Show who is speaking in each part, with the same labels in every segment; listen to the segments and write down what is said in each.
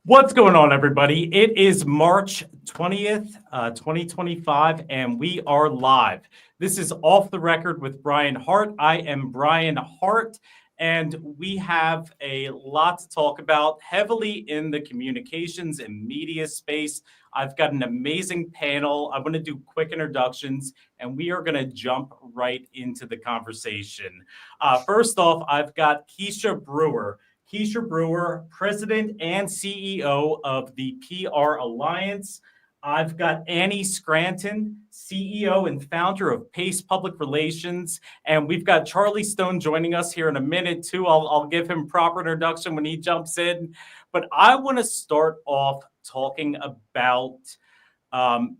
Speaker 1: What's going on, everybody? It is March 20th, 2025, and we are live. This is Off the Record with Brian Hart. I am Brian Hart, and we have a lot to talk about, heavily in the communications and media space. I've got an amazing panel. I'm going to do quick introductions, and we are going to jump right into the conversation. First off, I've got Keisha Brewer. Keisha Brewer, President and CEO of the PR Alliance. I've got Annie Scranton, CEO and founder of Pace Public Relations. And we've got Charlie Stone joining us here in a minute, too. I'll give him proper introduction when he jumps in. But I want to start off talking about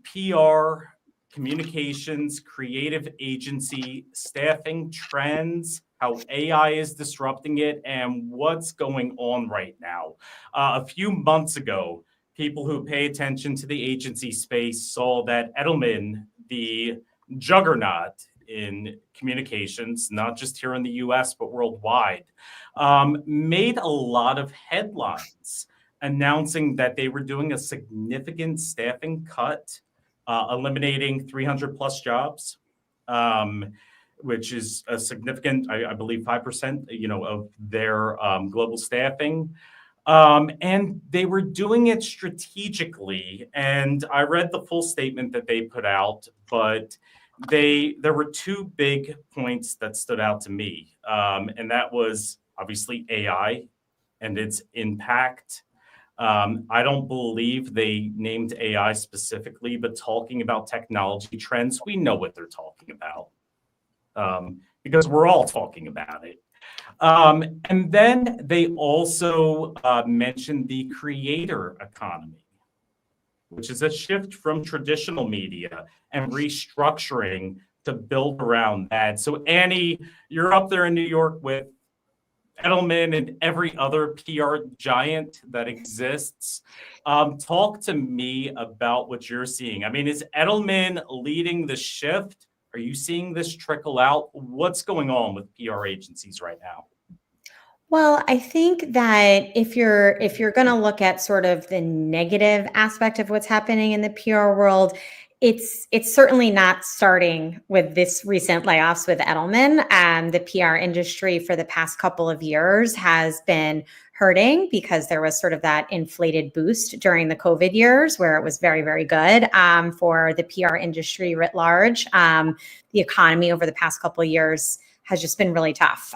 Speaker 1: PR, communications, creative agency, staffing trends, how AI is disrupting it, and what's going on right now. A few months ago, people who pay attention to the agency space saw that Edelman, the juggernaut in communications, not just here in the US, but worldwide, made a lot of headlines announcing that they were doing a significant staffing cut, eliminating 300 plus jobs, which is a significant, I believe, 5%, of their global staffing. And they were doing it strategically. And I read the full statement that they put out, but there were two big points that stood out to me. And that was obviously AI and its impact. I don't believe they named AI specifically, but talking about technology trends, we know what they're talking about because we're all talking about it. And then they also mentioned the creator economy, which is a shift from traditional media and restructuring to build around that. So Annie, you're up there in New York with Edelman and every other PR giant that exists. Talk to me about what you're seeing. I mean, is Edelman leading the shift? Are you seeing this trickle out? What's going on with PR agencies right now?
Speaker 2: Well, I think that if you're going to look at sort of the negative aspect of what's happening in the PR world, it's certainly not starting with this recent layoffs with Edelman. The PR industry for the past couple of years has been hurting because there was sort of that inflated boost during the COVID years where it was very, very good for the PR industry writ large. The economy over the past couple of years has just been really tough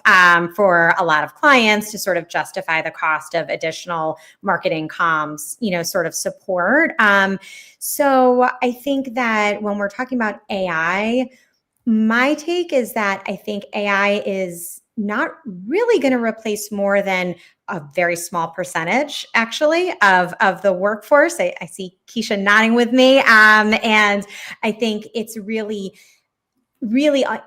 Speaker 2: for a lot of clients to sort of justify the cost of additional marketing comms, sort of support. So I think that when we're talking about AI, my take is that I think AI is not really going to replace more than a very small percentage, actually, of the workforce. I see Keisha nodding with me. And I think it's really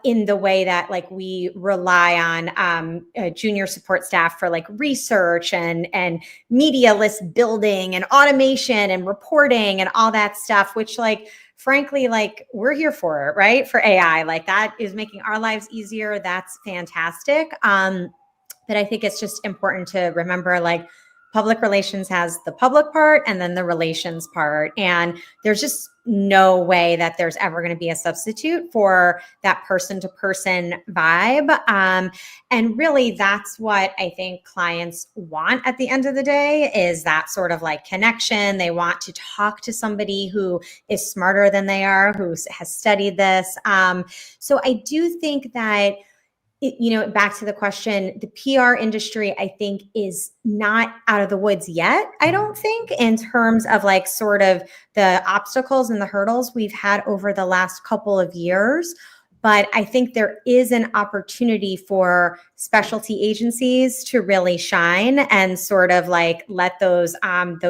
Speaker 2: in the way that like we rely on junior support staff for like research and media list building and automation and reporting and all that stuff, which like frankly, like we're here for it, right? For AI, like that is making our lives easier. That's fantastic. But I think it's just important to remember like public relations has the public part and then the relations part. And there's just no way that there's ever going to be a substitute for that person-to-person vibe. And really, that's what I think clients want at the end of the day is that sort of like connection. They want to talk to somebody who is smarter than they are, who has studied this. So I do think that back to the question, the PR industry, I think, is not out of the woods yet, I don't think, in terms of like sort of the obstacles and the hurdles we've had over the last couple of years. But I think there is an opportunity for specialty agencies to really shine and sort of like let those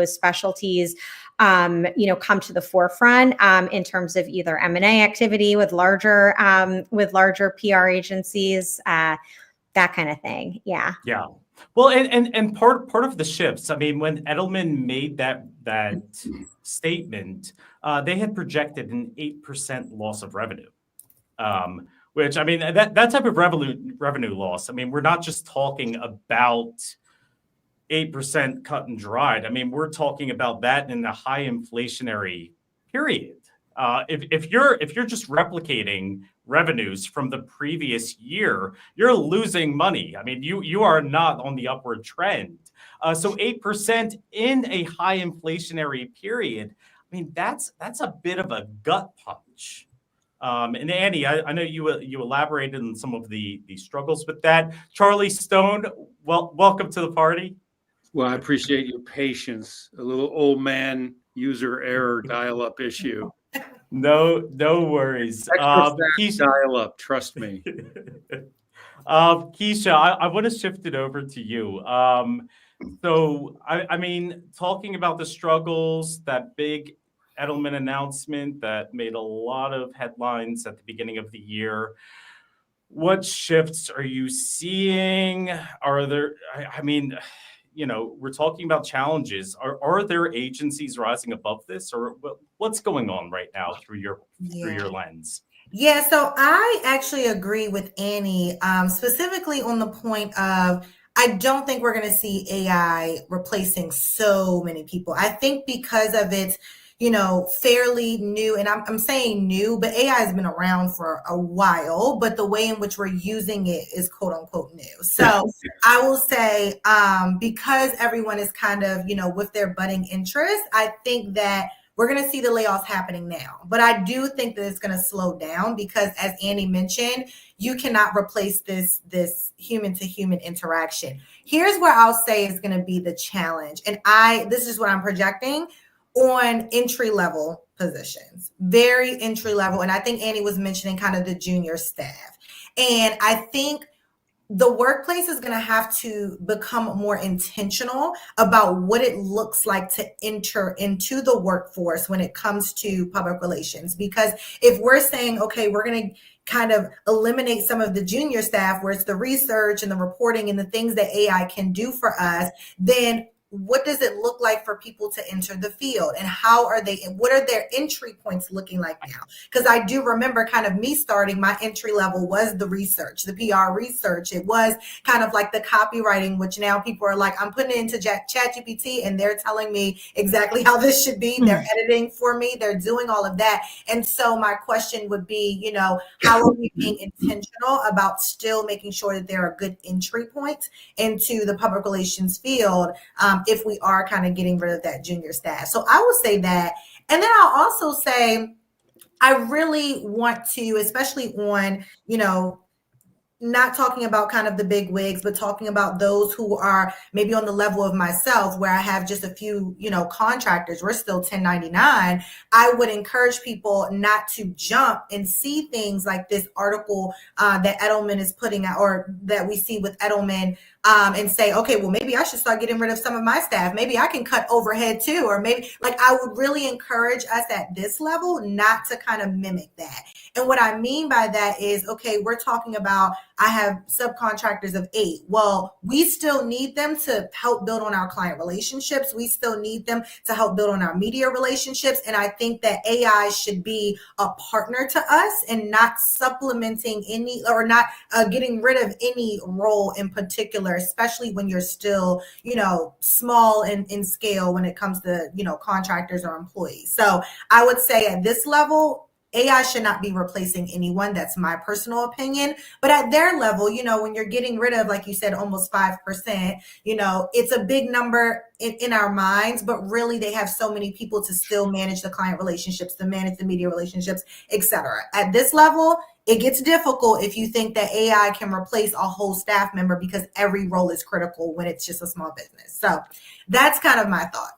Speaker 2: specialties come to the forefront in terms of either M&A activity with larger PR agencies, that kind of thing. Yeah.
Speaker 1: Yeah. Well, and part of the shifts. I mean, when Edelman made that statement, they had projected an 8% loss of revenue. Which I mean, that type of revenue loss. I mean, we're not just talking about 8% cut and dried. I mean, we're talking about that in a high inflationary period. If you're just replicating revenues from the previous year, you're losing money. I mean, you are not on the upward trend. So 8% in a high inflationary period. I mean, that's a bit of a gut punch. And Annie, I know you elaborated on some of the struggles with that. Charlie Stone, welcome to the party.
Speaker 3: Well, I appreciate your patience. A little old man user error dial-up issue.
Speaker 1: No worries.
Speaker 3: Keisha, dial-up, trust me.
Speaker 1: Keisha, I want to shift it over to you. So, I mean, talking about the struggles, that big Edelman announcement that made a lot of headlines at the beginning of the year. What shifts are you seeing? Are there, I mean, you know, we're talking about challenges. Are there agencies rising above this, or what's going on right now through your lens?
Speaker 4: Yeah, so I actually agree with Annie, specifically on the point of I don't think we're going to see AI replacing so many people. I think because of its, fairly new, and I'm saying new, but AI has been around for a while, but the way in which we're using it is quote unquote new. So I will say, because everyone is kind of, with their budding interest, I think that we're going to see the layoffs happening now. But I do think that it's going to slow down because, as Annie mentioned, you cannot replace this human-to-human interaction. Here's where I'll say is going to be the challenge. And this is what I'm projecting on entry-level positions, very entry-level. And I think Annie was mentioning kind of the junior staff. And I think the workplace is going to have to become more intentional about what it looks like to enter into the workforce when it comes to public relations. Because if we're saying, okay, we're going to kind of eliminate some of the junior staff where it's the research and the reporting and the things that AI can do for us, then what does it look like for people to enter the field, and what are their entry points looking like now? Because I do remember kind of me starting, my entry level was the research, the PR research. It was kind of like the copywriting, which now people are like, I'm putting it into ChatGPT and they're telling me exactly how this should be. They're editing for me. They're doing all of that. And so my question would be, how are we being intentional about still making sure that there are good entry points into the public relations field, if we are kind of getting rid of that junior staff? So I will say that. And then I'll also say, I really want to, especially on, not talking about kind of the big wigs, but talking about those who are maybe on the level of myself where I have just a few, contractors, we're still 1099. I would encourage people not to jump and see things like this article that Edelman is putting out, or that we see with Edelman, and say, okay, well, maybe I should start getting rid of some of my staff. Maybe I can cut overhead too. Or maybe, I would really encourage us at this level not to kind of mimic that. And what I mean by that is, okay, we're talking about, I have subcontractors of 8. Well, we still need them to help build on our client relationships. We still need them to help build on our media relationships. And I think that AI should be a partner to us and not supplementing any, or not getting rid of any role in particular, especially when you're still, small in scale when it comes to, contractors or employees. So I would say at this level, AI should not be replacing anyone. That's my personal opinion. But at their level, when you're getting rid of, like you said, almost 5%, it's a big number in our minds, but really they have so many people to still manage the client relationships, to manage the media relationships, etc. At this level, it gets difficult if you think that AI can replace a whole staff member, because every role is critical when it's just a small business. So that's kind of my thought.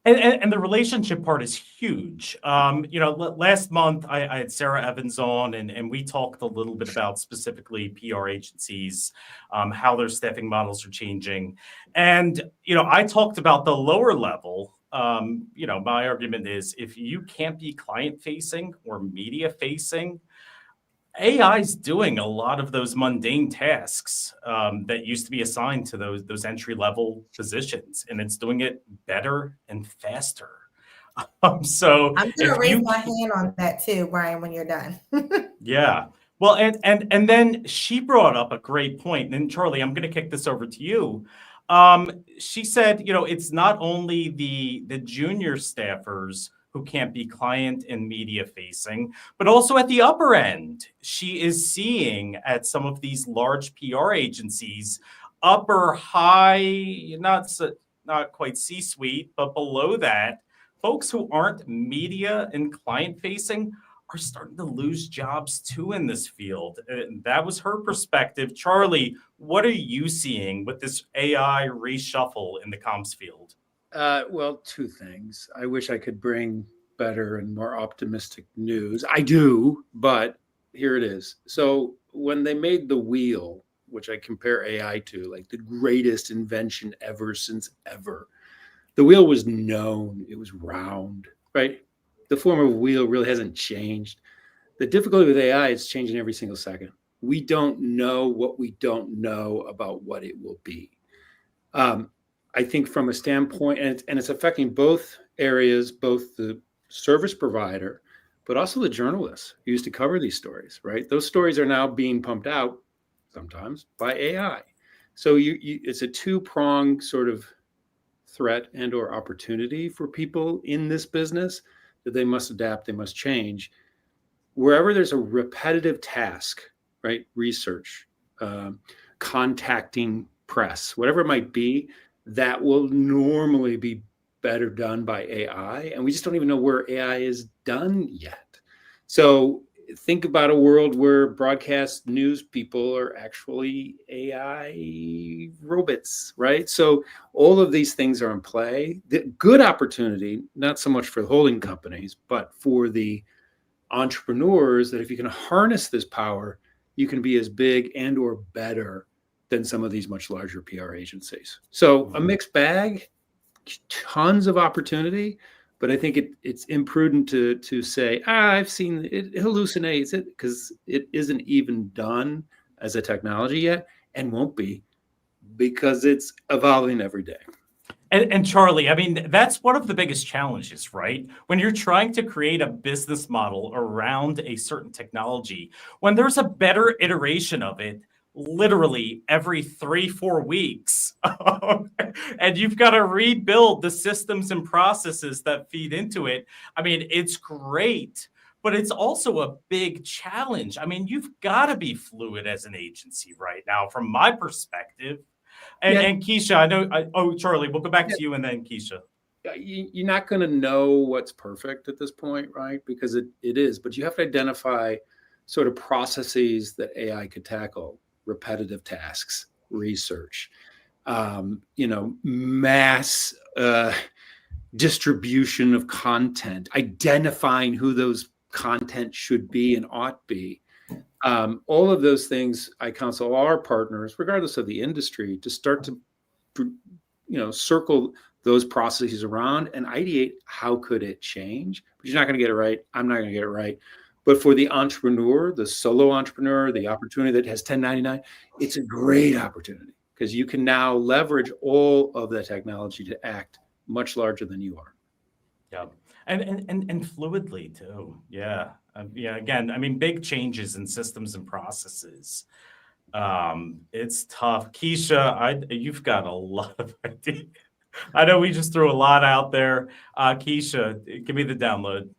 Speaker 1: And the relationship part is huge. Last month I had Sarah Evans on, and we talked a little bit about specifically PR agencies, how their staffing models are changing. And, I talked about the lower level. My argument is, if you can't be client facing or media facing, AI is doing a lot of those mundane tasks that used to be assigned to those entry level positions, and it's doing it better and faster. So
Speaker 4: I'm gonna raise my hand on that too, Brian, when you're done.
Speaker 1: Yeah. Well, and then she brought up a great point. And Charlie, I'm going to kick this over to you. She said, it's not only the junior staffers who can't be client and media facing, but also at the upper end. She is seeing at some of these large PR agencies, upper high, not quite C-suite, but below that, folks who aren't media and client facing are starting to lose jobs too in this field. That was her perspective. Charlie, what are you seeing with this AI reshuffle in the comms field?
Speaker 3: Well, two things. I wish I could bring better and more optimistic news. I do, but here it is. So when they made the wheel, which I compare AI to, like the greatest invention ever since ever, the wheel was known. It was round, right? The form of wheel really hasn't changed. The difficulty with AI is changing every single second. We don't know what we don't know about what it will be. I think from a standpoint, and it's affecting both areas, both the service provider, but also the journalists who used to cover these stories, right? Those stories are now being pumped out sometimes by AI. So it's a two-pronged sort of threat and or opportunity for people in this business that they must adapt, they must change. Wherever there's a repetitive task, right? Research, contacting press, whatever it might be, that will normally be better done by AI. And we just don't even know where AI is done yet. So think about a world where broadcast news people are actually AI robots, right? So all of these things are in play. The good opportunity, not so much for the holding companies, but for the entrepreneurs, that if you can harness this power, you can be as big and or better than some of these much larger PR agencies. So a mixed bag, tons of opportunity, but I think it's imprudent to say, I've seen it hallucinates it, because it isn't even done as a technology yet and won't be, because it's evolving every day.
Speaker 1: And Charlie, I mean, that's one of the biggest challenges, right? When you're trying to create a business model around a certain technology, when there's a better iteration of it, literally every 3-4 weeks, and you've got to rebuild the systems and processes that feed into it. I mean, it's great, but it's also a big challenge. I mean, you've got to be fluid as an agency right now, from my perspective. And Keisha, I know. Charlie, we'll go back to you and then Keisha.
Speaker 3: You're not going to know what's perfect at this point, right? Because it is, but you have to identify sort of processes that AI could tackle: repetitive tasks, research, mass distribution of content, identifying who those content should be and ought be. All of those things, I counsel our partners, regardless of the industry, to start to, circle those processes around and ideate how could it change. But you're not going to get it right. I'm not going to get it right. But for the entrepreneur, the solo entrepreneur, the opportunity that has 1099, it's a great opportunity, because you can now leverage all of the technology to act much larger than you are.
Speaker 1: Yeah. And fluidly too. Yeah. Again, I mean, big changes in systems and processes. It's tough. Keisha, you've got a lot of ideas. I know we just threw a lot out there. Keisha, give me the download.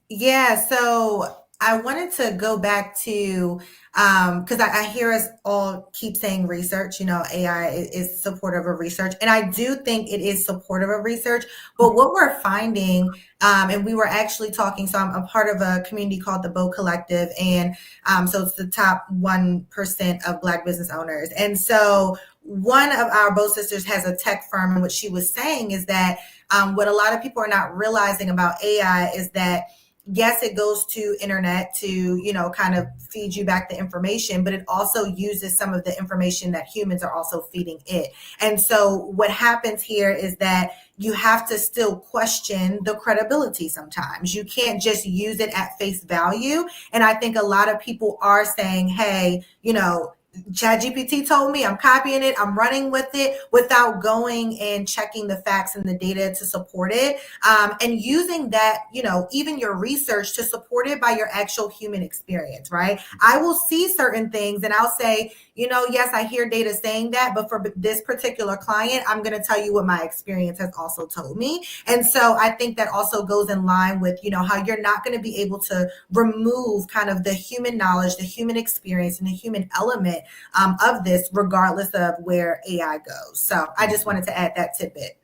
Speaker 4: Yeah, so I wanted to go back to because I hear us all keep saying research. AI is supportive of research, and I do think it is supportive of research. But what we're finding, and we were actually talking. So I'm a part of a community called the Bow Collective, and so it's the top 1% of Black business owners. And so one of our Bow sisters has a tech firm, and what she was saying is that what a lot of people are not realizing about AI is that, yes, it goes to internet to, kind of feed you back the information, but it also uses some of the information that humans are also feeding it. And so what happens here is that you have to still question the credibility sometimes. You can't just use it at face value. And I think a lot of people are saying, hey, ChatGPT told me, I'm copying it, I'm running with it without going and checking the facts and the data to support it. And using that, even your research to support it by your actual human experience, right? I will see certain things and I'll say, yes, I hear data saying that, but for this particular client, I'm going to tell you what my experience has also told me. And so I think that also goes in line with, how you're not going to be able to remove kind of the human knowledge, the human experience, and the human element of this, regardless of where AI goes. So I just wanted to add that tidbit.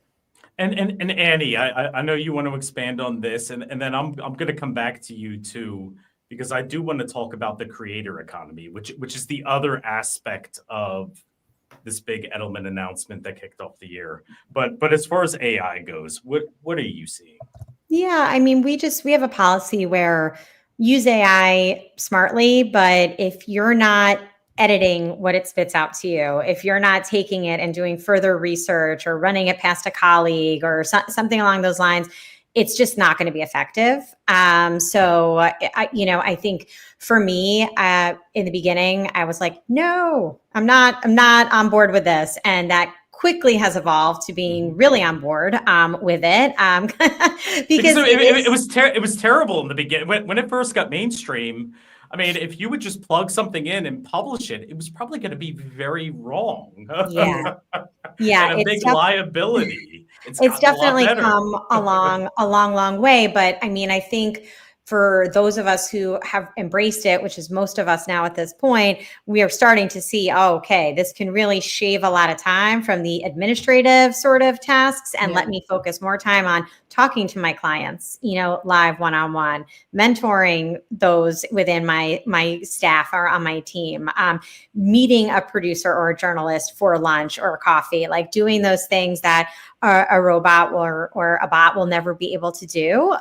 Speaker 1: And Annie, I know you want to expand on this, and then I'm going to come back to you too, because I do want to talk about the creator economy, which is the other aspect of this big Edelman announcement that kicked off the year. But as far as AI goes, what are you seeing?
Speaker 2: Yeah, I mean, we have a policy where use AI smartly, but if you're not editing what it spits out to you, if you're not taking it and doing further research or running it past a colleague or something along those lines, it's just not going to be effective. I think for me, in the beginning, I was like, no, I'm not on board with this. And that quickly has evolved to being really on board with it because
Speaker 1: it was terrible in the beginning when it first got mainstream. I mean, if you would just plug something in and publish it, it was probably going to be very wrong.
Speaker 2: Yeah,
Speaker 1: and a big liability.
Speaker 2: It's definitely come a long way. But I mean, I think for those of us who have embraced it, which is most of us now at this point, we are starting to see, okay, this can really shave a lot of time from the administrative sort of tasks and let me focus more time on talking to my clients, live one-on-one, mentoring those within my staff or on my team, meeting a producer or a journalist for lunch or coffee, like doing those things that a robot or a bot will never be able to do.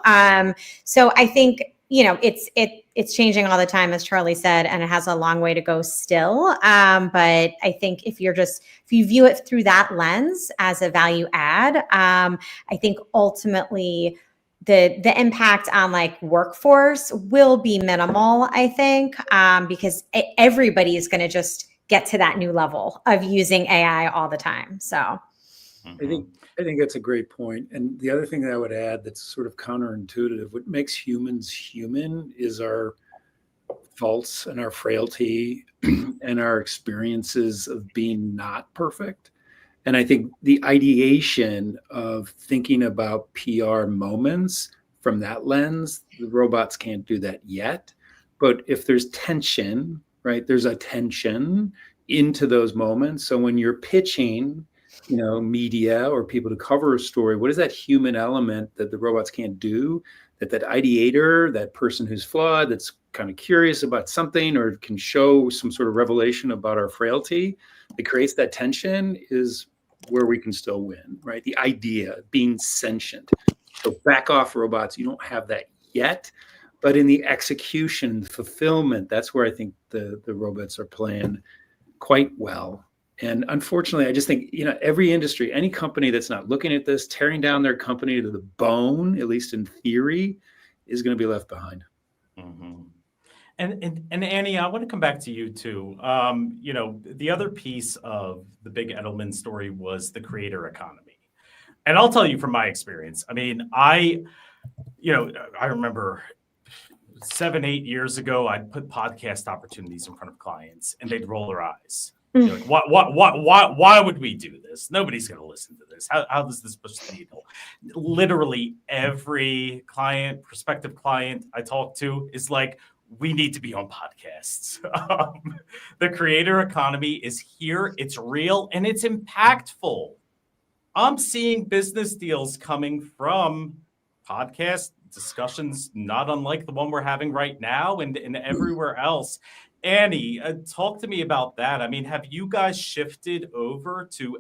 Speaker 2: So I think, it's changing all the time, as Charlie said, and it has a long way to go still. But I think if you view it through that lens as a value add, I think ultimately the impact on like workforce will be minimal, I think, because everybody is going to just get to that new level of using AI all the time. So
Speaker 3: I think that's a great point. And the other thing that I would add that's sort of counterintuitive, what makes humans human is our faults and our frailty and our experiences of being not perfect. And I think the ideation of thinking about PR moments from that lens, the robots can't do that yet. But if there's tension, right, there's a tension into those moments. So when you're pitching, media or people to cover a story, what is that human element that the robots can't do, that ideator, that person who's flawed, that's kind of curious about something or can show some sort of revelation about our frailty, that creates that tension, is where we can still win, right? The idea being sentient. So back off, robots, you don't have that yet, but in the execution, fulfillment, that's where I think the robots are playing quite well. And unfortunately, I just think, every industry, any company that's not looking at this, tearing down their company to the bone, at least in theory, is going to be left behind.
Speaker 1: Mm-hmm. And Annie, I want to come back to you too. The other piece of the big Edelman story was the creator economy. And I'll tell you from my experience. I mean, I remember 7-8 years ago, I'd put podcast opportunities in front of clients and they'd roll their eyes. Like, why would we do this? Nobody's going to listen to this. How does this push the needle? Literally every prospective client I talk to is like, we need to be on podcasts. The creator economy is here. It's real and it's impactful. I'm seeing business deals coming from podcast discussions, not unlike the one we're having right now and everywhere else. Annie, talk to me about that. I mean, have you guys shifted over to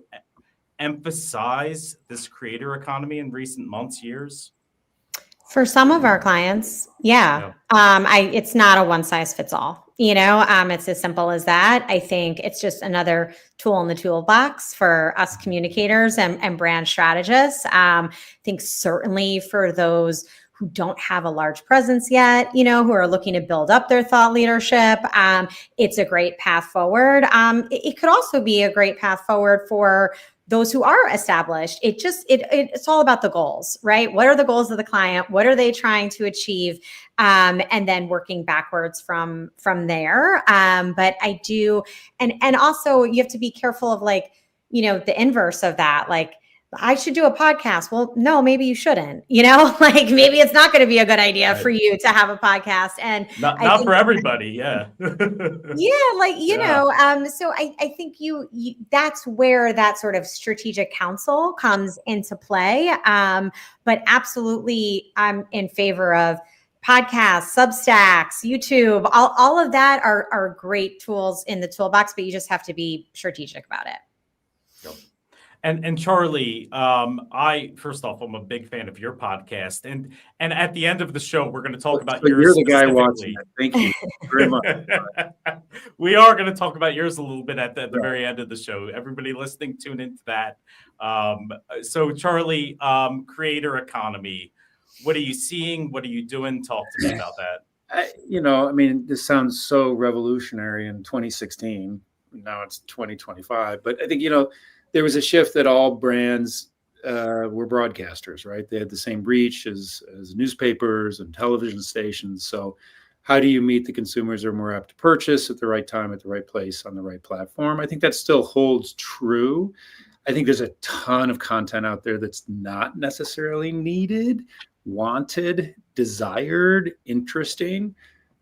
Speaker 1: emphasize this creator economy in recent months, years?
Speaker 2: For some of our clients, yeah. It's not a one size fits all. It's as simple as that. I think it's just another tool in the toolbox for us communicators and brand strategists. I think certainly for those who don't have a large presence yet, who are looking to build up their thought leadership. It's a great path forward. It could also be a great path forward for those who are established. It's all about the goals, right? What are the goals of the client? What are they trying to achieve? And then working backwards from there. But I do, and also you have to be careful of the inverse of that. Like, I should do a podcast. Well, no, maybe you shouldn't, like maybe it's not going to be a good idea for you to have a podcast. And
Speaker 1: not for everybody. Yeah.
Speaker 2: Yeah. So I think you that's where that sort of strategic counsel comes into play. But absolutely, I'm in favor of podcasts, Substacks, YouTube, all of that are great tools in the toolbox, but you just have to be strategic about it.
Speaker 1: And Charlie, first off, I'm a big fan of your podcast, and at the end of the show, we're going to talk about yours.
Speaker 3: You're the guy watching it. Thank you very much.
Speaker 1: We are going to talk about yours a little bit at the very end of the show. Everybody listening, tune into that. So Charlie, creator economy, what are you seeing? What are you doing? Talk to me about that.
Speaker 3: This sounds so revolutionary in 2016. Now it's 2025, but I think there was a shift that all brands were broadcasters, right? They had the same reach as newspapers and television stations. So how do you meet the consumers who are more apt to purchase at the right time, at the right place, on the right platform? I think that still holds true. I think there's a ton of content out there that's not necessarily needed, wanted, desired, interesting.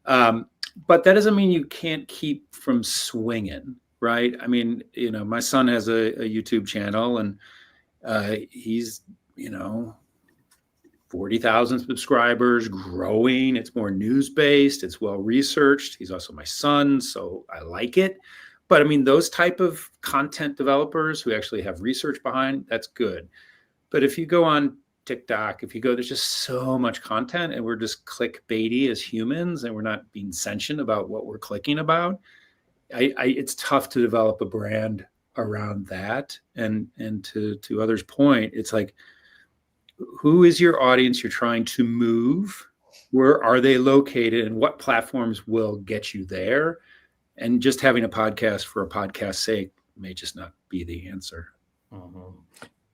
Speaker 3: But that doesn't mean you can't keep from swinging. Right. I mean, my son has a YouTube channel and he's, 40,000 subscribers, growing. It's more news based. It's well researched. He's also my son, so I like it. But I mean, those type of content developers who actually have research behind, that's good. But if you go on TikTok, there's just so much content and we're just clickbaity as humans and we're not being sentient about what we're clicking about. It's tough to develop a brand around that. And to others' point, it's like, who is your audience you're trying to move? Where are they located and what platforms will get you there? And just having a podcast for a podcast's sake may just not be the answer.
Speaker 1: Mm-hmm.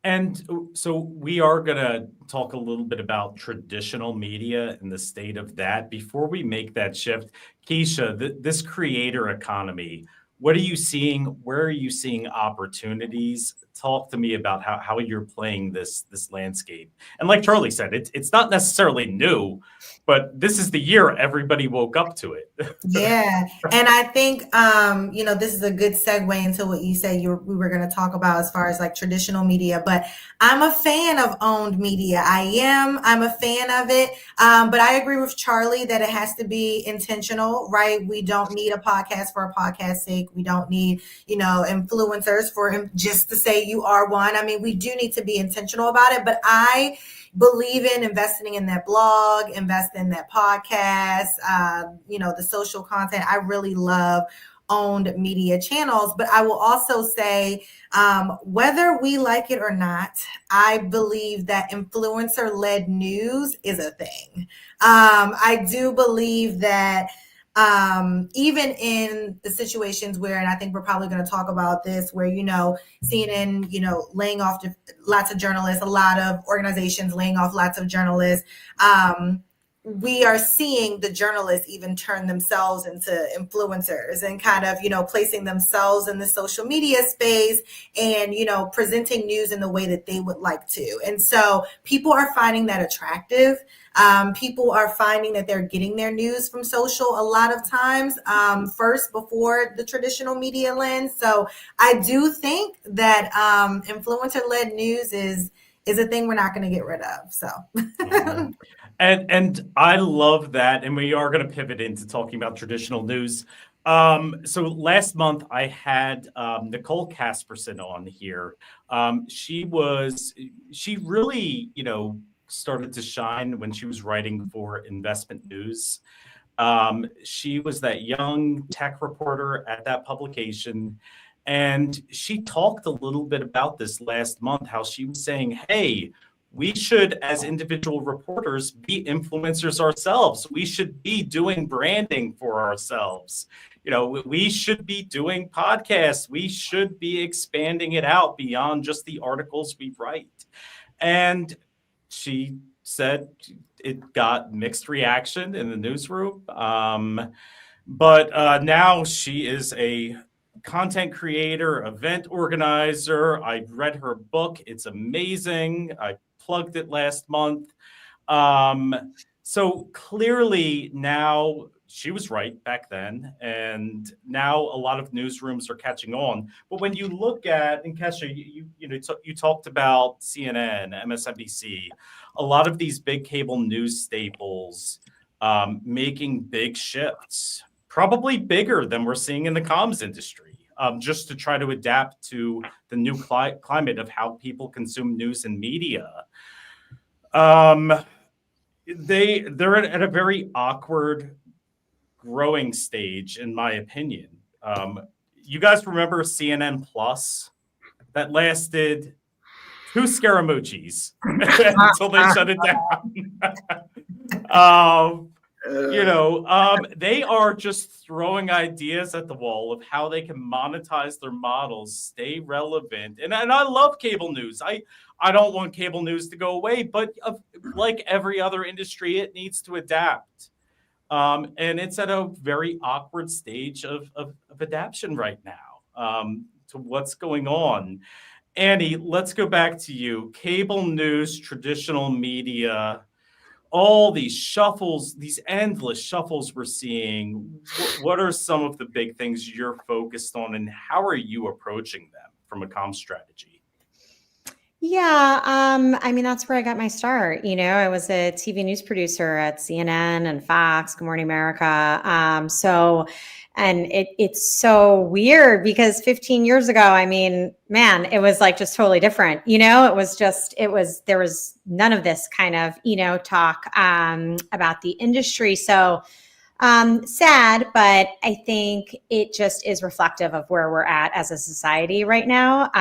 Speaker 1: And so we are going to talk a little bit about traditional media and the state of that. Before we make that shift, Keisha, this creator economy, what are you seeing? Where are you seeing opportunities? Talk to me about how you're playing this landscape. And like Charlie said, it's not necessarily new, but this is the year everybody woke up to it.
Speaker 4: Yeah. And I think, this is a good segue into what you said we were going to talk about as far as like traditional media, but I'm a fan of owned media. I'm a fan of it. But I agree with Charlie that it has to be intentional, right? We don't need a podcast for a podcast's sake. We don't need, influencers for him just to say you are one. I mean, we do need to be intentional about it, but I believe in investing in that blog, invest in that podcast, the social content. I really love owned media channels, but I will also say, whether we like it or not, I believe that influencer-led news is a thing. I do believe that even in the situations where, and I think we're probably going to talk about this, where, CNN, laying off lots of journalists, a lot of organizations laying off lots of journalists, we are seeing the journalists even turn themselves into influencers and kind of, placing themselves in the social media space and, presenting news in the way that they would like to. And so people are finding that attractive. People are finding that they're getting their news from social a lot of times, first before the traditional media lens. So I do think that influencer-led news is a thing we're not going to get rid of. So.
Speaker 1: Mm-hmm. And I love that. And we are going to pivot into talking about traditional news. So last month I had Nicole Casperson on here. She really, started to shine when she was writing for Investment News. She was that young tech reporter at that publication. And she talked a little bit about this last month, how she was saying, hey, we should, as individual reporters, be influencers ourselves. We should be doing branding for ourselves. We should be doing podcasts. We should be expanding it out beyond just the articles we write. And she said it got mixed reaction in the newsroom. But now she is a content creator, event organizer. I read her book. It's amazing. I plugged it last month. So clearly now she was right back then, and now a lot of newsrooms are catching on. But when you look at, and Keisha, you talked about CNN, MSNBC, a lot of these big cable news staples making big shifts, probably bigger than we're seeing in the comms industry, just to try to adapt to the new climate of how people consume news and media. They're at a very awkward growing stage, in my opinion. You guys remember CNN Plus? That lasted 2 Scaramucci's until they shut it down. They are just throwing ideas at the wall of how they can monetize their models, stay relevant. And I love cable news. I don't want cable news to go away, but like every other industry, it needs to adapt. And it's at a very awkward stage of adaptation right now to what's going on. Annie, let's go back to you. Cable news, traditional media, all these shuffles, these endless shuffles we're seeing. What are some of the big things you're focused on, and how are you approaching them from a comm strategy?
Speaker 2: Yeah, that's where I got my start. I was a TV news producer at CNN and Fox, Good Morning America. And it's so weird because 15 years ago, it was like just totally different. There was none of this kind of, talk about the industry. So sad, but I think it just is reflective of where we're at as a society right now.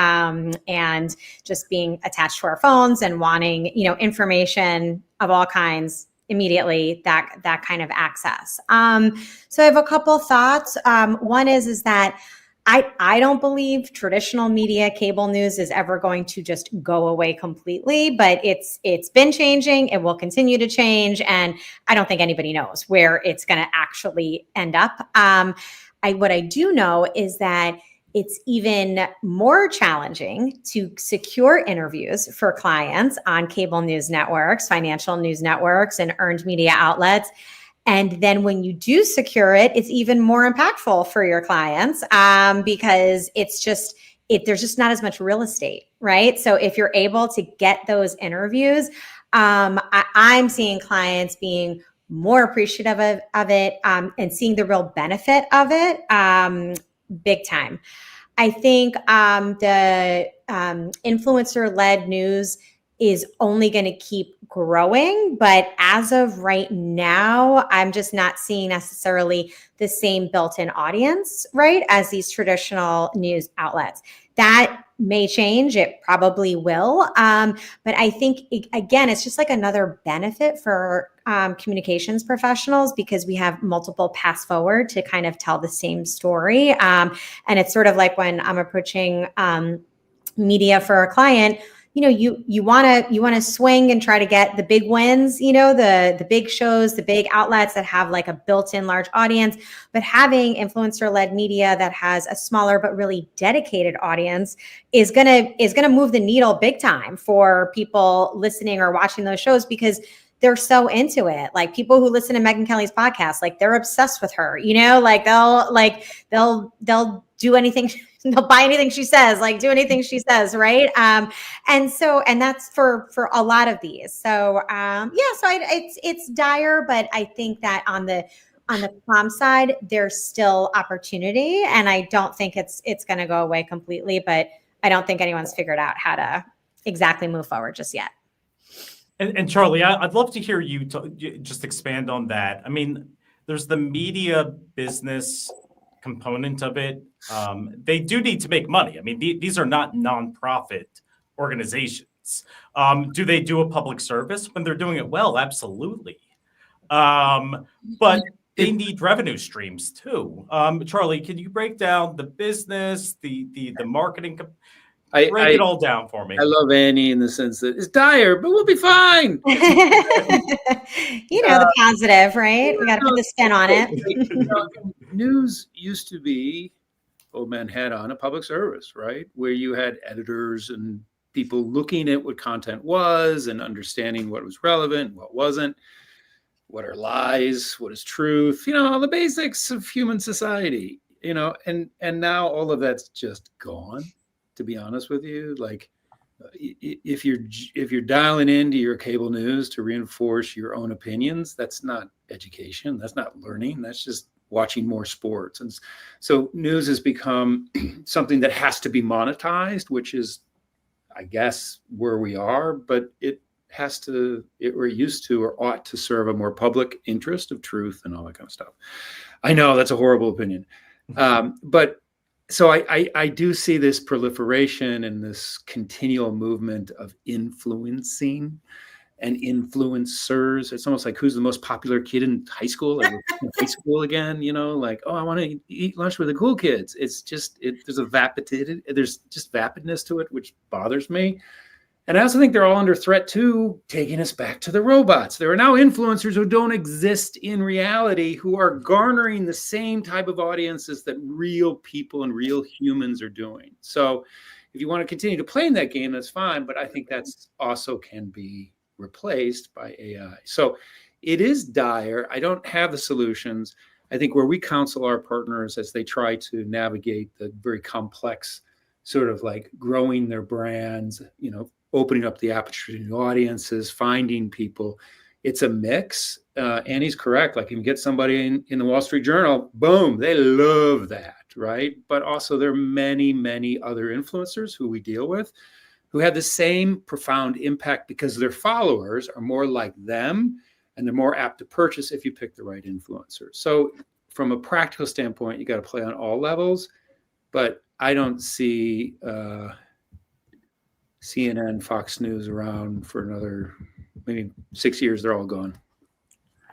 Speaker 2: And just being attached to our phones and wanting, information of all kinds immediately, that kind of access. So I have a couple thoughts. One is that I don't believe traditional media, cable news is ever going to just go away completely, but it's been changing. It will continue to change. And I don't think anybody knows where it's going to actually end up. What I do know is that it's even more challenging to secure interviews for clients on cable news networks, financial news networks, and earned media outlets. And then when you do secure it, it's even more impactful for your clients because there's just not as much real estate, right? So if you're able to get those interviews, I'm seeing clients being more appreciative of it and seeing the real benefit of it big time. I think the influencer-led news is only going to keep growing. But as of right now, I'm just not seeing necessarily the same built-in audience, right, as these traditional news outlets. That may change. It probably will. But I think, again, it's just like another benefit for communications professionals because we have multiple paths forward to kind of tell the same story. And it's sort of like when I'm approaching media for a client, you want to swing and try to get the big wins, the big shows, the big outlets that have like a built-in large audience, but having influencer-led media that has a smaller but really dedicated audience is gonna move the needle big time for people listening or watching those shows because they're so into it. Like people who listen to Megyn Kelly's podcast, like they're obsessed with her, like they'll do anything. They'll buy anything she says, like do anything she says. Right. And that's for a lot of these. So, it's dire, but I think that on the comm side, there's still opportunity. And I don't think it's going to go away completely, but I don't think anyone's figured out how to exactly move forward just yet.
Speaker 1: And Charlie, I'd love to hear you just expand on that. I mean, there's the media business component of it. They do need to make money. I mean, these are not nonprofit organizations. journalists. Do they do a public service when they're doing it well? Absolutely. But they need revenue streams too. Charlie, can you break down the business, the marketing? Break it all down for me.
Speaker 3: I love Annie in the sense that it's dire, but we'll be fine.
Speaker 2: The positive, right? We got to put the spin on it.
Speaker 3: News used to be, old man hat on, a public service, right? Where you had editors and people looking at what content was and understanding what was relevant, what wasn't, what are lies, what is truth, all the basics of human society, and now all of that's just gone, to be honest with you. Like, if you're dialing into your cable news to reinforce your own opinions, that's not education, that's not learning, that's just watching more sports. And so news has become something that has to be monetized, which is, I guess, where we are, but it used to or ought to serve a more public interest of truth and all that kind of stuff. I know that's a horrible opinion. But so I do see this proliferation and this continual movement of influencing and influencers. It's almost like, who's the most popular kid in high school? Like high school again, like, oh, I want to eat lunch with the cool kids. It's just, there's just vapidness to it, which bothers me. And I also think they're all under threat too, taking us back to the robots. There are now influencers who don't exist in reality, who are garnering the same type of audiences that real people and real humans are doing. So if you want to continue to play in that game, that's fine. But I think that's also can be replaced by AI. So it is dire. I don't have the solutions. I think where we counsel our partners as they try to navigate the very complex sort of like growing their brands, opening up the aperture to new audiences, finding people. It's a mix. Annie's correct. Like, you can get somebody in the Wall Street Journal, boom, they love that, right? But also there are many, many other influencers who we deal with who have the same profound impact because their followers are more like them and they're more apt to purchase if you pick the right influencer. So from a practical standpoint, you got to play on all levels, but I don't see CNN, Fox News around for another maybe 6 years. They're all gone.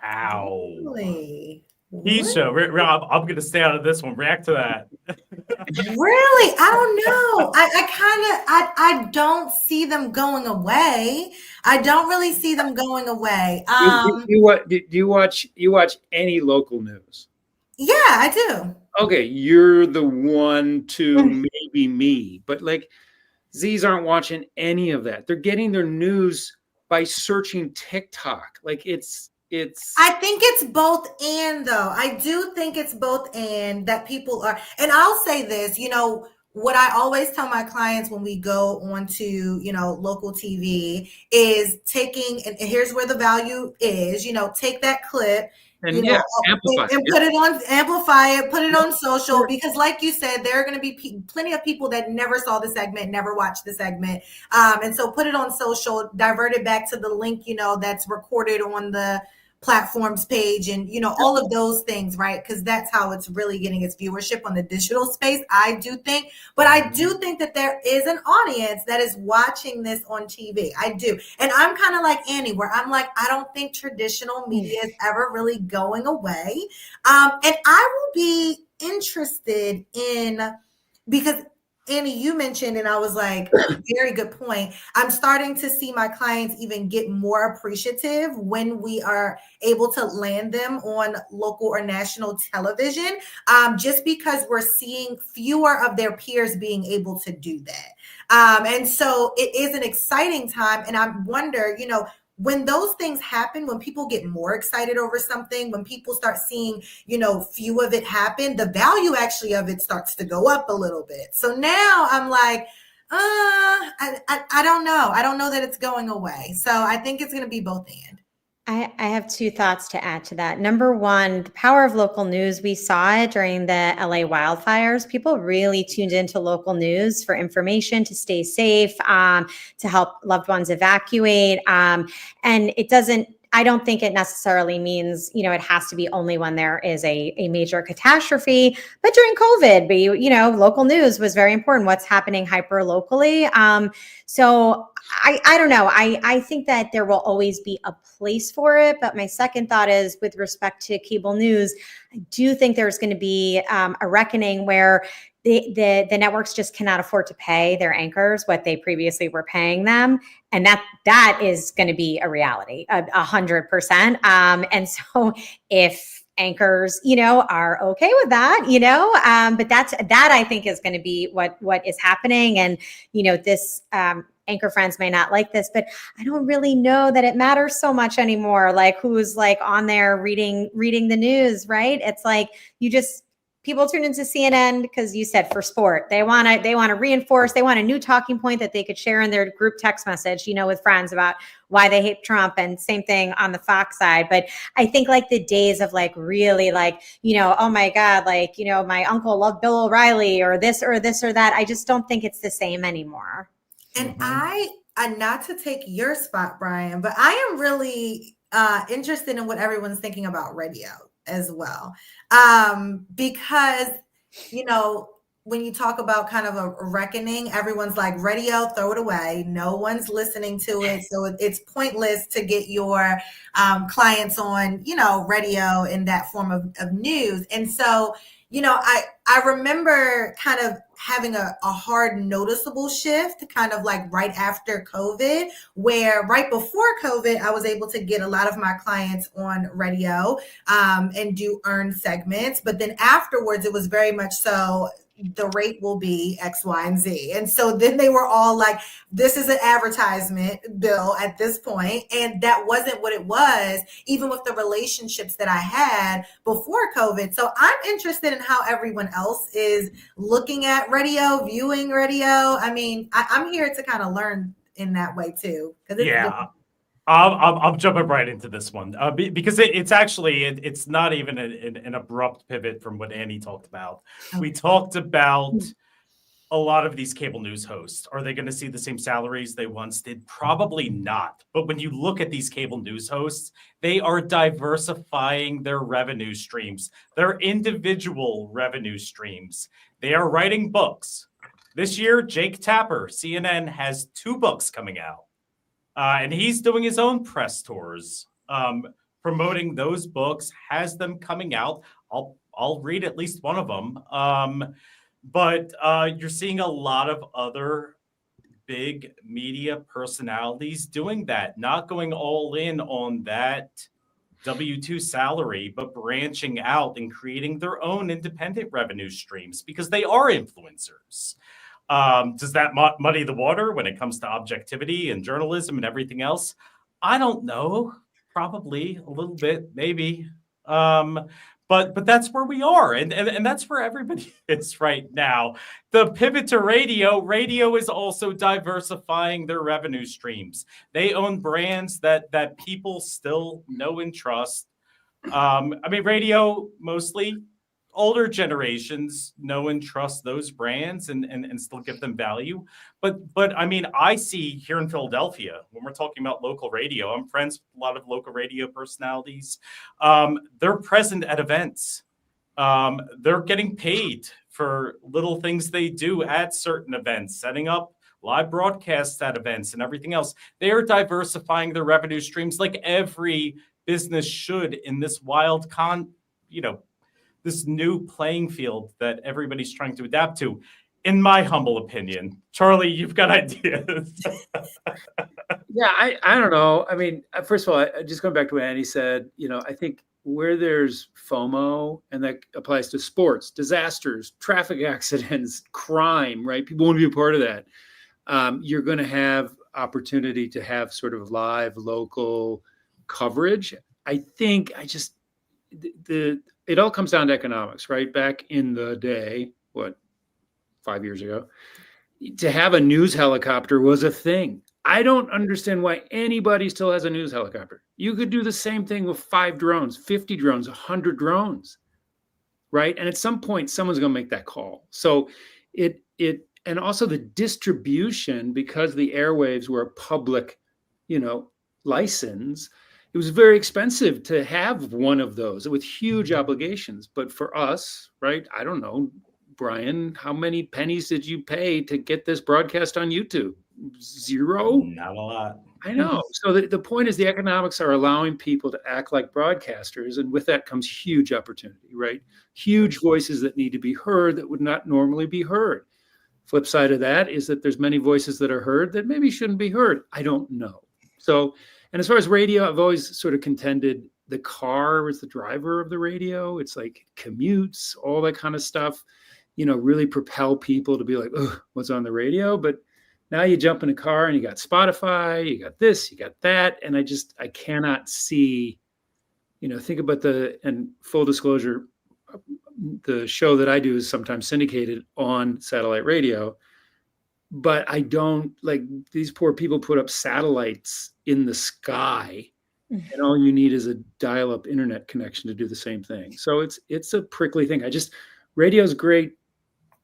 Speaker 1: Ow.
Speaker 4: Really?
Speaker 1: Keisha, Rob, I'm going to stay out of this one. React to that.
Speaker 4: Really? I don't know. I don't see them going away. I don't really see them going away.
Speaker 3: Do you watch any local news?
Speaker 4: Yeah, I do.
Speaker 3: Okay, you're the one to maybe me, but like, Z's aren't watching any of that. They're getting their news by searching TikTok. Like, it's.
Speaker 4: I think it's both and, though. I do think it's both and that people are. And I'll say this, what I always tell my clients when we go onto, local TV is taking, and here's where the value is, take that clip.
Speaker 3: And
Speaker 4: amplify and put it on, amplify it, put it on social, because like you said, there are going to be plenty of people that never saw the segment, never watched the segment. And so put it on social, divert it back to the link, that's recorded on the platforms page and, all of those things, right? Because that's how it's really getting its viewership on the digital space, I do think. But I do think that there is an audience that is watching this on TV. I do. And I'm kind of like Annie, where I'm like, I don't think traditional media is ever really going away. And I will be interested in, because Annie, you mentioned, and I was like, very good point. I'm starting to see my clients even get more appreciative when we are able to land them on local or national television, just because we're seeing fewer of their peers being able to do that. And so it is an exciting time. And I wonder, when those things happen, when people get more excited over something, when people start seeing, few of it happen, the value actually of it starts to go up a little bit. So now I'm like, I don't know. I don't know that it's going away. So I think it's going to be both and.
Speaker 2: I have two thoughts to add to that. Number one, the power of local news. We saw it during the LA wildfires. People really tuned into local news for information, to stay safe, to help loved ones evacuate. And I don't think it necessarily means, it has to be only when there is a major catastrophe. But during COVID, local news was very important. What's happening hyper locally. So I don't know. I think that there will always be a place for it. But my second thought is with respect to cable news, I do think there's going to be a reckoning where the networks just cannot afford to pay their anchors what they previously were paying them. And that is going to be a reality, 100%. And so if anchors, are okay with that, but that I think is going to be what is happening. And, this, anchor friends may not like this, but I don't really know that it matters so much anymore. Like who's like on there reading the news, right? It's like people tune into CNN because you said for sport. They want to reinforce, they want a new talking point that they could share in their group text message, with friends about why they hate Trump, and same thing on the Fox side. But I think like the days of like really like, oh my God, like, my uncle loved Bill O'Reilly or this or that. I just don't think it's the same anymore.
Speaker 4: And I not to take your spot, Brian, but I am really interested in what everyone's thinking about radio as well. Because, when you talk about kind of a reckoning, everyone's like, radio, throw it away. No one's listening to it. So it's pointless to get your clients on, radio in that form of news. And so, I remember kind of having a hard noticeable shift kind of like right after COVID, where right before COVID, I was able to get a lot of my clients on radio and do earned segments. But then afterwards, it was very much so the rate will be X, Y, and Z. And so then they were all like, this is an advertisement bill at this point. And that wasn't what it was, even with the relationships that I had before COVID. So I'm interested in how everyone else is looking at radio, viewing radio. I mean, I'm here to kind of learn in that way too.
Speaker 1: Yeah. I'm jumping right into this one because it's actually it's not even an abrupt pivot from what Annie talked about. Okay. We talked about a lot of these cable news hosts. Are they going to see the same salaries they once did? Probably not. But when you look at these cable news hosts, they are diversifying their revenue streams, their individual revenue streams. They are writing books. This year, Jake Tapper, CNN, has 2 books coming out. And he's doing his own press tours, promoting those books, has them coming out. I'll read at least one of them. But you're seeing a lot of other big media personalities doing that, not going all in on that W-2 salary, but branching out and creating their own independent revenue streams because they are influencers. Does that muddy the water when it comes to objectivity and journalism and everything else? I don't know. Probably a little bit, maybe. But that's where we are, and that's where everybody is right now. The pivot to radio is also diversifying their revenue streams. They own brands that people still know and trust. I mean, radio mostly. Older generations know and trust those brands and still give them value. But I mean, I see here in Philadelphia, when we're talking about local radio, I'm friends with a lot of local radio personalities. They're present at events. They're getting paid for little things they do at certain events, setting up live broadcasts at events and everything else. They are diversifying their revenue streams like every business should in this wild this new playing field that everybody's trying to adapt to, in my humble opinion. Charlie, you've got ideas.
Speaker 3: Yeah, I don't know. I mean, first of all, just going back to what Annie said, I think where there's FOMO, and that applies to sports, disasters, traffic accidents, crime, right? People want to be a part of that. You're going to have opportunity to have sort of live local coverage. I think it all comes down to economics, right? Back in the day, 5 years ago, to have a news helicopter was a thing. I don't understand why anybody still has a news helicopter. You could do the same thing with 5 drones, 50 drones, 100 drones, right? And at some point, someone's going to make that call. So and also the distribution, because the airwaves were a public, license. It was very expensive to have one of those with huge obligations. But for us, right, I don't know, Brian, how many pennies did you pay to get this broadcast on YouTube? zero.
Speaker 1: Not a lot.
Speaker 3: I know. So the point is the economics are allowing people to act like broadcasters. And with that comes huge opportunity, right? Huge voices that need to be heard that would not normally be heard. Flip side of that is that there's many voices that are heard that maybe shouldn't be heard. I don't know. So, and as far as radio, I've always sort of contended the car is the driver of the radio. It's like commutes, all that kind of stuff, really propel people to be like, oh, what's on the radio? But now you jump in a car and you got Spotify, you got this, you got that. And I cannot see, think about and full disclosure, the show that I do is sometimes syndicated on satellite radio, but I don't like these poor people put up satellites in the sky and all you need is a dial-up internet connection to do the same thing. So it's a prickly thing. Radio's great.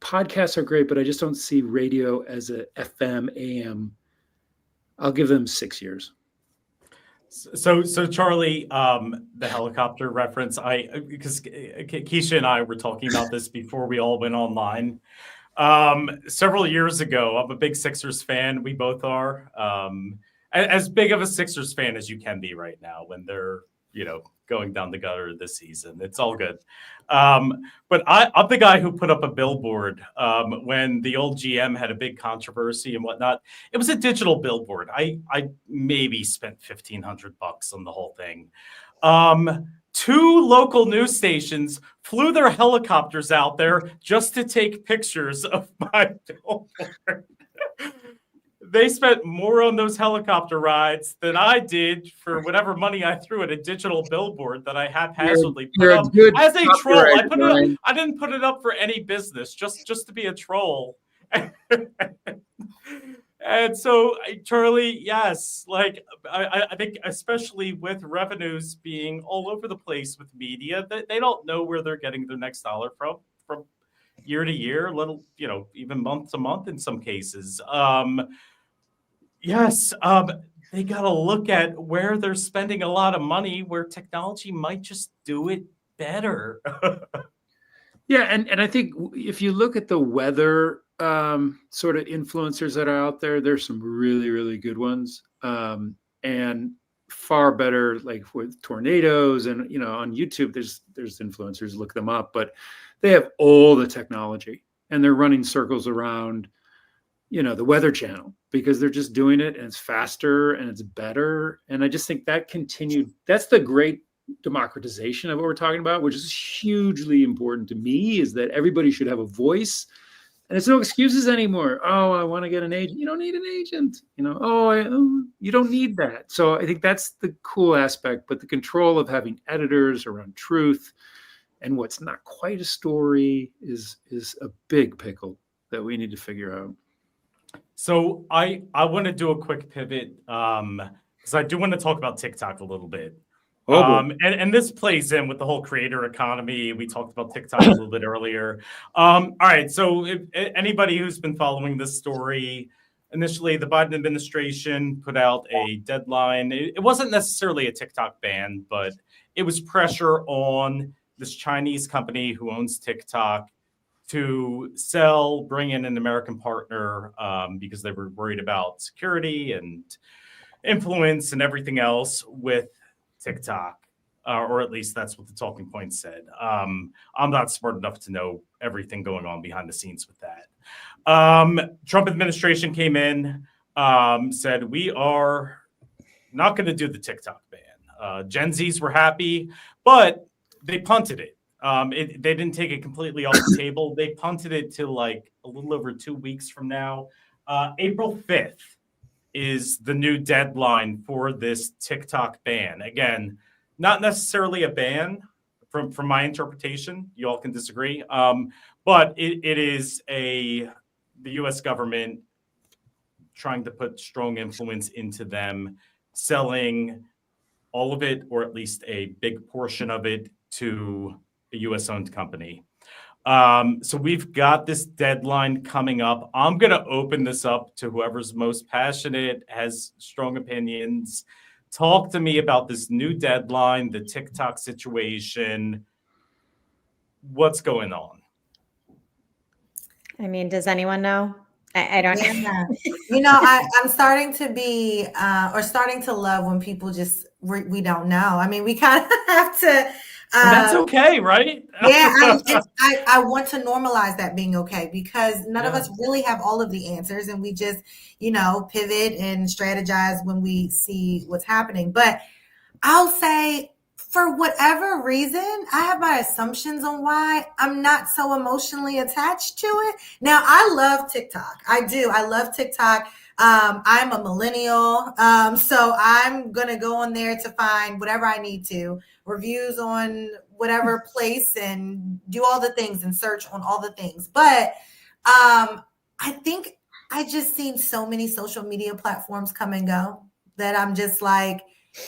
Speaker 3: Podcasts are great, but I just don't see radio as a FM, AM. I'll give them 6 years.
Speaker 1: So Charlie, the helicopter reference, because Keisha and I were talking about this before we all went online. Several years ago, I'm a big Sixers fan. We both are. As big of a Sixers fan as you can be right now when they're, going down the gutter this season. It's all good. But I'm the guy who put up a billboard when the old GM had a big controversy and whatnot. It was a digital billboard. I maybe spent $1,500 on the whole thing. 2 local news stations flew their helicopters out there just to take pictures of my billboard. They spent more on those helicopter rides than I did for whatever money I threw at a digital billboard that I haphazardly put up as a troll. I didn't put it up for any business, just to be a troll. And so, Charlie, yes, like I think especially with revenues being all over the place with media, they don't know where they're getting their next dollar from year to year, little, even month to month in some cases. Yes, they got to look at where they're spending a lot of money, where technology might just do it better.
Speaker 3: Yeah, and I think if you look at the weather sort of influencers that are out there, there's some really, really good ones, and far better, like with tornadoes and on YouTube. There's influencers, look them up, but they have all the technology and they're running circles around the Weather Channel because they're just doing it and it's faster and it's better. And I just think that continued. That's the great democratization of what we're talking about, which is hugely important to me, is that everybody should have a voice. And it's no excuses anymore. Oh, I want to get an agent. You don't need an agent. You don't need that. So I think that's the cool aspect. But the control of having editors around truth and what's not quite a story is a big pickle that we need to figure out.
Speaker 1: So I want to do a quick pivot because I do want to talk about TikTok a little bit. And this plays in with the whole creator economy. We talked about TikTok a little bit earlier. All right. So if anybody who's been following this story, initially the Biden administration put out a deadline. It wasn't necessarily a TikTok ban, but it was pressure on this Chinese company who owns TikTok to bring in an American partner because they were worried about security and influence and everything else with TikTok, or at least that's what the talking points said. I'm not smart enough to know everything going on behind the scenes with that. Trump administration came in, said, we are not going to do the TikTok ban. Gen Zs were happy, but they punted it. They didn't take it completely off the table. They punted it to like a little over 2 weeks from now. April 5th is the new deadline for this TikTok ban. Again, not necessarily a ban from my interpretation. You all can disagree. But it is the U.S. government trying to put strong influence into them selling all of it, or at least a big portion of it, to a U.S.-owned company. So we've got this deadline coming up. I'm going to open this up to whoever's most passionate, has strong opinions. Talk to me about this new deadline, the TikTok situation. What's going on?
Speaker 2: I mean, does anyone know? I don't.
Speaker 4: Yeah. I'm starting to be or starting to love when people just we don't know. I mean, we kind of have to.
Speaker 1: And that's okay, right?
Speaker 4: Yeah, I want to normalize that being okay because none of
Speaker 1: Yeah.
Speaker 4: us really have all of the answers, and we just pivot and strategize when we see what's happening. But I'll say, for whatever reason, I have my assumptions on why I'm not so emotionally attached to it. Now, I love TikTok. I do. I love TikTok. I'm a millennial. So I'm going to go on there to find whatever I need to, reviews on whatever place, and do all the things and search on all the things. But I think I just seen so many social media platforms come and go that I'm just like,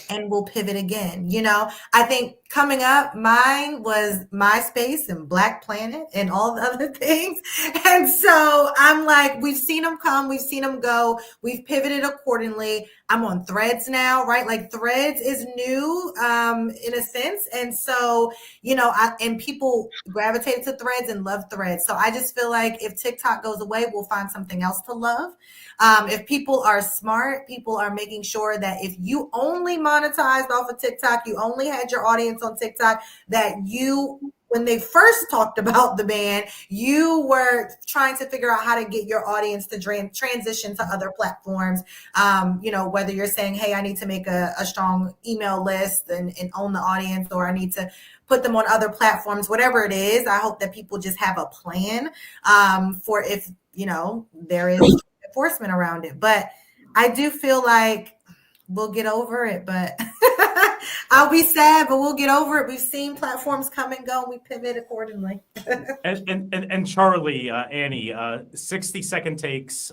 Speaker 4: and we'll pivot again. I think coming up, mine was MySpace and Black Planet and all the other things. And so I'm like, we've seen them come, we've seen them go, we've pivoted accordingly. I'm on Threads now, right? Like Threads is new in a sense. And so, and people gravitated to Threads and love Threads. So I just feel like if TikTok goes away, we'll find something else to love. If people are smart, people are making sure that if you only monetized off of TikTok, you only had your audience on TikTok, that when they first talked about the ban, you were trying to figure out how to get your audience to transition to other platforms. Whether you're saying, hey, I need to make a strong email list and own the audience, or I need to put them on other platforms, whatever it is. I hope that people just have a plan for if, there is enforcement around it. But I do feel like we'll get over it, but I'll be sad, but we'll get over it. We've seen platforms come and go, and we pivot accordingly.
Speaker 1: and Charlie, Annie, 60-second takes.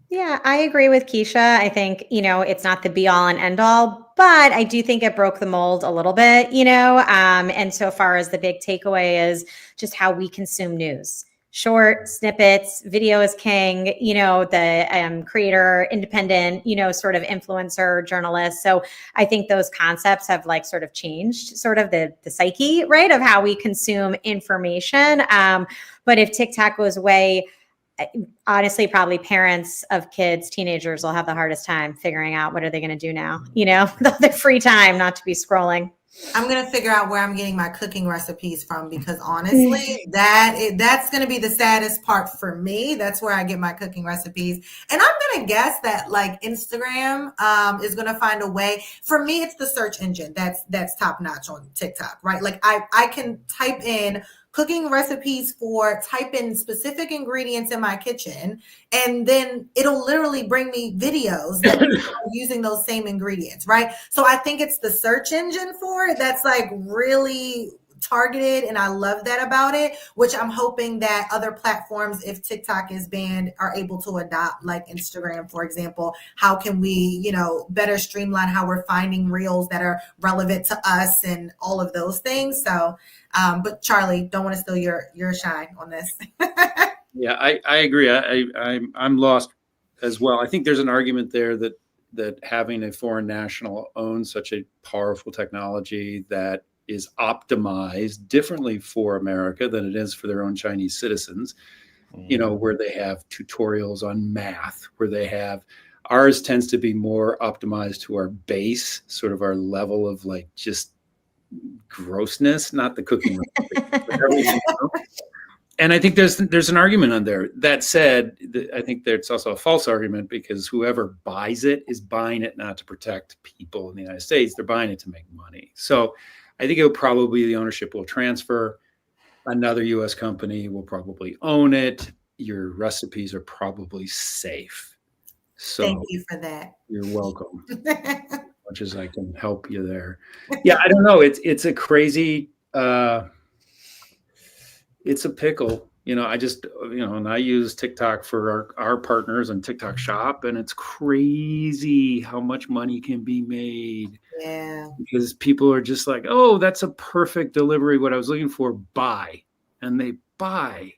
Speaker 2: Yeah, I agree with Keisha. I think, it's not the be all and end all, but I do think it broke the mold a little bit, and so far as the big takeaway is just how we consume news. Short snippets, video is king, the creator, independent, sort of influencer journalist. So I think those concepts have sort of changed sort of the psyche, right, of how we consume information. But if TikTok goes away, honestly, probably parents of kids, teenagers will have the hardest time figuring out what are they going to do now, their free time not to be scrolling.
Speaker 4: I'm going to figure out where I'm getting my cooking recipes from, because honestly, that's going to be the saddest part for me. That's where I get my cooking recipes. And I'm going to guess that Instagram is going to find a way. For me, it's the search engine that's top notch on TikTok, right? I can type in cooking recipes type in specific ingredients in my kitchen, and then it'll literally bring me videos that are using those same ingredients, right? So I think it's the search engine for it that's really targeted, and I love that about it, which I'm hoping that other platforms, if TikTok is banned, are able to adopt, like Instagram, for example. How can we, better streamline how we're finding reels that are relevant to us and all of those things. So, but Charlie, don't want to steal your shine on this.
Speaker 3: Yeah, I agree. I'm lost as well. I think there's an argument there that having a foreign national own such a powerful technology that is optimized differently for America than it is for their own Chinese citizens, where they have tutorials on math, ours tends to be more optimized to our base, sort of our level of just grossness, not the cooking, but everything else. And I think there's an argument on there. That said, I think there's also a false argument, because whoever buys it is buying it not to protect people in the United States. They're buying it to make money. So I think the ownership will transfer. Another U.S. company will probably own it. Your recipes are probably safe. So
Speaker 4: thank you for that.
Speaker 3: You're welcome. Much as I can help you there. Yeah, I don't know. It's a crazy. It's a pickle. I just, and I use TikTok for our partners and TikTok Shop, and it's crazy how much money can be made.
Speaker 4: Yeah.
Speaker 3: Because people are just like, oh, that's a perfect delivery, what I was looking for, buy. And they buy.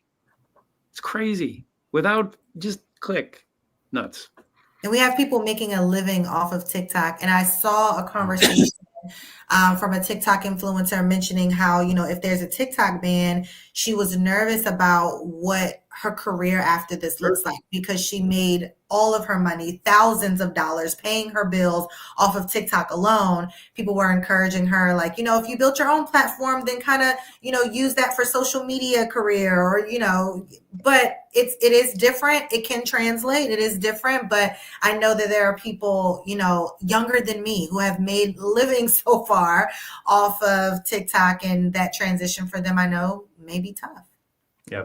Speaker 3: It's crazy. Without just click. Nuts.
Speaker 4: And we have people making a living off of TikTok. And I saw a conversation from a TikTok influencer mentioning how, if there's a TikTok ban, she was nervous about what her career after this looks like, because she made all of her money, thousands of dollars, paying her bills off of TikTok alone. People were encouraging her, like, if you built your own platform, then kind of, use that for social media career, or, but it is different. It can translate. It is different. But I know that there are people, younger than me who have made living so far off of TikTok, and that transition for them, I know, may be tough.
Speaker 1: Yeah.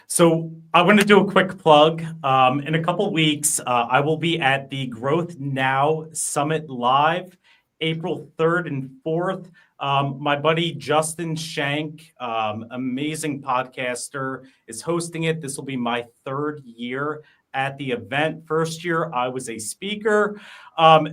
Speaker 1: So I want to do a quick plug. In a couple weeks, I will be at the Growth Now Summit Live, April 3rd and 4th. My buddy Justin Shank, amazing podcaster, is hosting it. This will be my third year at the event. First year, I was a speaker.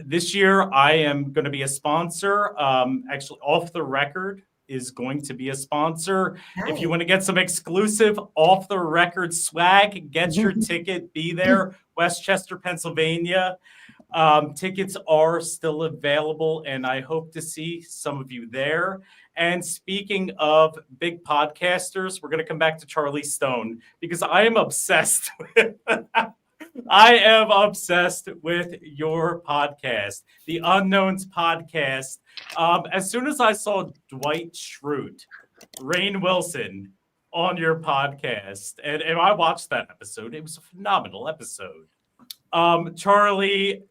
Speaker 1: This year, I am going to be a sponsor. Actually, Off the Record is going to be a sponsor.
Speaker 4: Nice.
Speaker 1: If you want to get some exclusive off the record swag, get your ticket, be there, Westchester, Pennsylvania. Tickets are still available, and I hope to see some of you there. And speaking of big podcasters, we're going to come back to Charlie Stone, because I am obsessed with your podcast, the Unknowns podcast. As soon as I saw Dwight Schrute, Rainn Wilson on your podcast, and I watched that episode, it was a phenomenal episode. Charlie,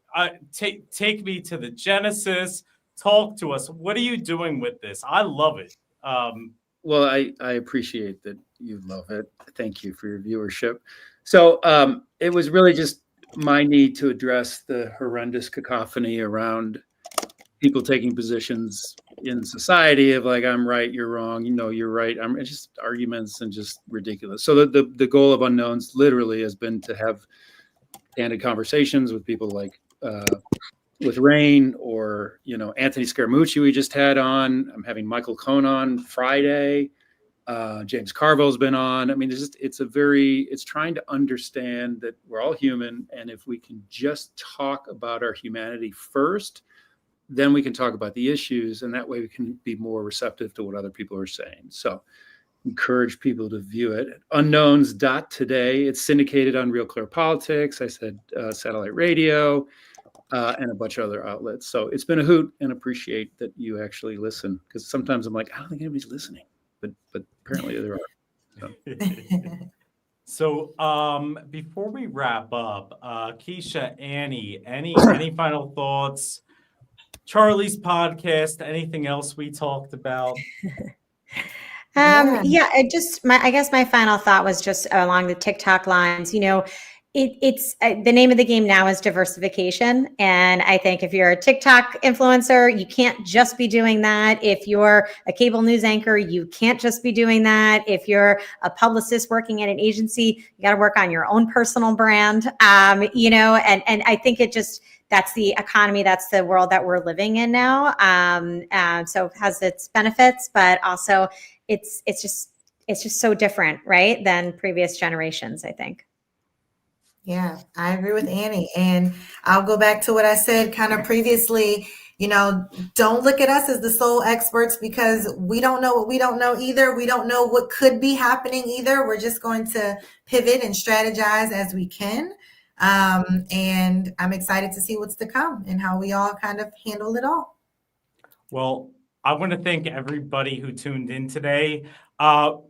Speaker 1: take me to the genesis. Talk to us. What are you doing with this? I love it.
Speaker 3: Well, I appreciate that you love it. Thank you for your viewership. So it was really just my need to address the horrendous cacophony around people taking positions in society of like, I'm right, you're wrong, you're right. It's just arguments and just ridiculous. So the goal of Unknowns literally has been to have candid conversations with people like with Rainn, or Anthony Scaramucci we just had on. I'm having Michael Cohn on Friday. James Carville's been on. I mean, it's trying to understand that we're all human, and if we can just talk about our humanity first, then we can talk about the issues, and that way we can be more receptive to what other people are saying. So encourage people to view it at unknowns.today. It's syndicated on Real Clear Politics. I said satellite radio, and a bunch of other outlets. So it's been a hoot, and appreciate that you actually listen, because sometimes I'm like, I don't think anybody's listening, but apparently there are.
Speaker 1: So before we wrap up, Keisha, Annie, any final thoughts? Charlie's podcast, anything else we talked about?
Speaker 2: I guess my final thought was just along the TikTok lines. It's the name of the game now is diversification. And I think if you're a TikTok influencer, you can't just be doing that. If you're a cable news anchor, you can't just be doing that. If you're a publicist working at an agency, you got to work on your own personal brand. And I think that's the economy, that's the world that we're living in now. So it has its benefits, but also it's just so different, right, than previous generations, I think.
Speaker 4: Yeah, I agree with Annie. And I'll go back to what I said kind of previously. Don't look at us as the sole experts, because we don't know what we don't know either. We don't know what could be happening either. We're just going to pivot and strategize as we can. And I'm excited to see what's to come and how we all kind of handle it all.
Speaker 1: Well, I want to thank everybody who tuned in today.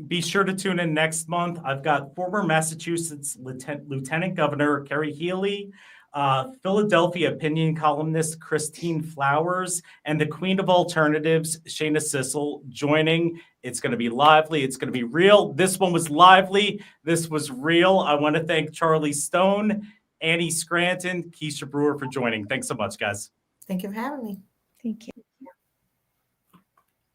Speaker 1: Be sure to tune in next month. I've got former Massachusetts Lieutenant Governor Kerry Healy, Philadelphia opinion columnist Christine Flowers, and the Queen of Alternatives, Shayna Sissel, joining. It's going to be lively. It's going to be real. This one was lively. This was real. I want to thank Charlie Stone, Annie Scranton, Keisha Brewer for joining. Thanks so much, guys.
Speaker 4: Thank you for having me.
Speaker 2: Thank you.